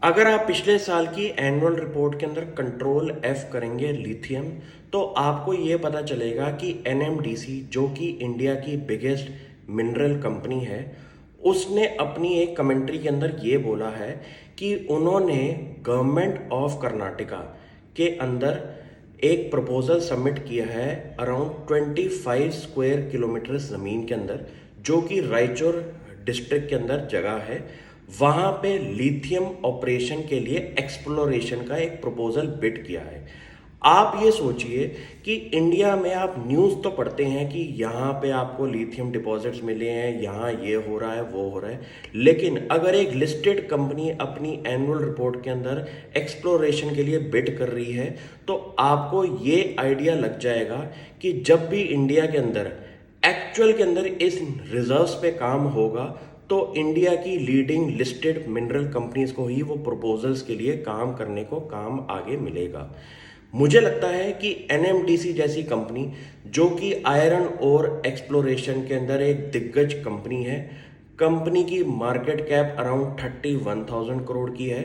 अगर आप पिछले साल की एनुअल रिपोर्ट के अंदर कंट्रोल एफ करेंगे लिथियम, तो आपको ये पता चलेगा कि एनएमडीसी जो कि इंडिया की बिगेस्ट मिनरल कंपनी है, उसने अपनी एक कमेंट्री के अंदर ये बोला है कि उन्होंने गवर्नमेंट ऑफ कर्नाटका के अंदर एक प्रपोजल सबमिट किया है अराउंड 25 स्क्वायर किलोमीटर ज़मीन के अंदर, जो कि रायचूर डिस्ट्रिक्ट के अंदर जगह है। वहाँ पे लिथियम ऑपरेशन के लिए एक्सप्लोरेशन का एक प्रपोजल बिड किया है। आप ये सोचिए कि इंडिया में आप न्यूज़ तो पढ़ते हैं कि यहाँ पे आपको लिथियम डिपॉजिट्स मिले हैं, यहाँ ये हो रहा है वो हो रहा है, लेकिन अगर एक लिस्टेड कंपनी अपनी एनुअल रिपोर्ट के अंदर एक्सप्लोरेशन के लिए बिड कर रही है, तो आपको ये आइडिया लग जाएगा कि जब भी इंडिया के अंदर एक्चुअल के अंदर इस रिजर्व्स पे काम होगा, तो इंडिया की लीडिंग लिस्टेड मिनरल कंपनीज को ही वो प्रपोजल्स के लिए काम करने को काम आगे मिलेगा। मुझे लगता है कि एनएमडीसी जैसी कंपनी, जो कि आयरन और एक्सप्लोरेशन के अंदर एक दिग्गज कंपनी है, कंपनी की मार्केट कैप अराउंड 31,000 करोड़ की है।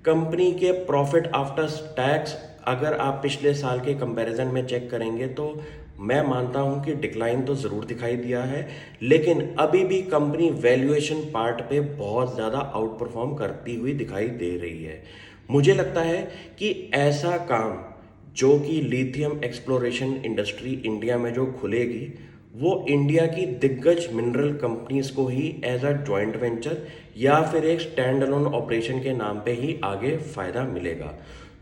कंपनी के प्रॉफिट आफ्टर टैक्स अगर आप पिछले साल के कंपैरिजन में चेक करेंगे तो मैं मानता हूं कि डिक्लाइन तो ज़रूर दिखाई दिया है, लेकिन अभी भी कंपनी वैल्यूएशन पार्ट पे बहुत ज़्यादा आउट परफॉर्म करती हुई दिखाई दे रही है। मुझे लगता है कि ऐसा काम जो कि लिथियम एक्सप्लोरेशन इंडस्ट्री इंडिया में जो खुलेगी, वो इंडिया की दिग्गज मिनरल कंपनीज को ही एज अ जॉइंट वेंचर या फिर एक स्टैंड अलोन ऑपरेशन के नाम पे ही आगे फ़ायदा मिलेगा।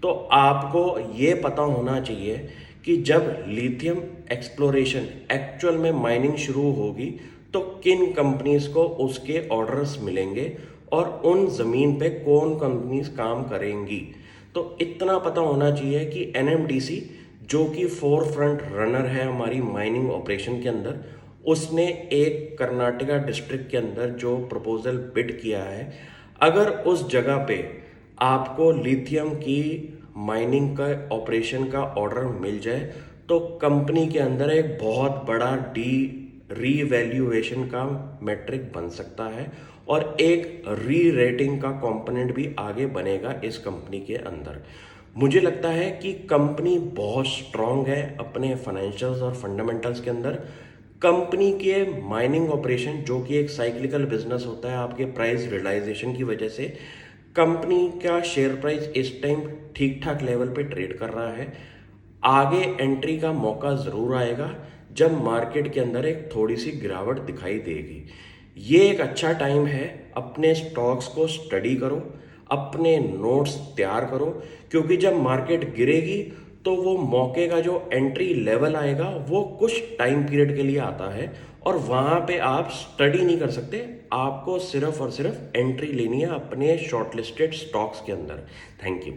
तो आपको ये पता होना चाहिए कि जब लिथियम एक्सप्लोरेशन एक्चुअल में माइनिंग शुरू होगी, तो किन कंपनीज को उसके ऑर्डर्स मिलेंगे और उन ज़मीन पे कौन कंपनीज काम करेंगी। तो इतना पता होना चाहिए कि एनएमडीसी जो कि फोर फ्रंट रनर है हमारी माइनिंग ऑपरेशन के अंदर, उसने एक कर्नाटका डिस्ट्रिक्ट के अंदर जो प्रपोजल बिड किया है, अगर उस जगह पे आपको लिथियम की माइनिंग का ऑपरेशन का ऑर्डर मिल जाए, तो कंपनी के अंदर एक बहुत बड़ा रीवैल्यूएशन का मैट्रिक बन सकता है और एक री रेटिंग का कंपोनेंट भी आगे बनेगा इस कंपनी के अंदर। मुझे लगता है कि कंपनी बहुत स्ट्रांग है अपने फाइनेंशियल्स और फंडामेंटल्स के अंदर। कंपनी के माइनिंग ऑपरेशन जो कि एक साइक्लिकल बिजनेस होता है, आपके प्राइस रियलाइजेशन की वजह से कंपनी का शेयर प्राइस इस टाइम ठीक ठाक लेवल पे ट्रेड कर रहा है। आगे एंट्री का मौका ज़रूर आएगा जब मार्केट के अंदर एक थोड़ी सी गिरावट दिखाई देगी। ये एक अच्छा टाइम है, अपने स्टॉक्स को स्टडी करो, अपने नोट्स तैयार करो, क्योंकि जब मार्केट गिरेगी तो वो मौके का जो एंट्री लेवल आएगा वो कुछ टाइम पीरियड के लिए आता है और वहाँ पे आप स्टडी नहीं कर सकते। आपको सिर्फ और सिर्फ एंट्री लेनी है अपने शॉर्टलिस्टेड स्टॉक्स के अंदर। Thank you.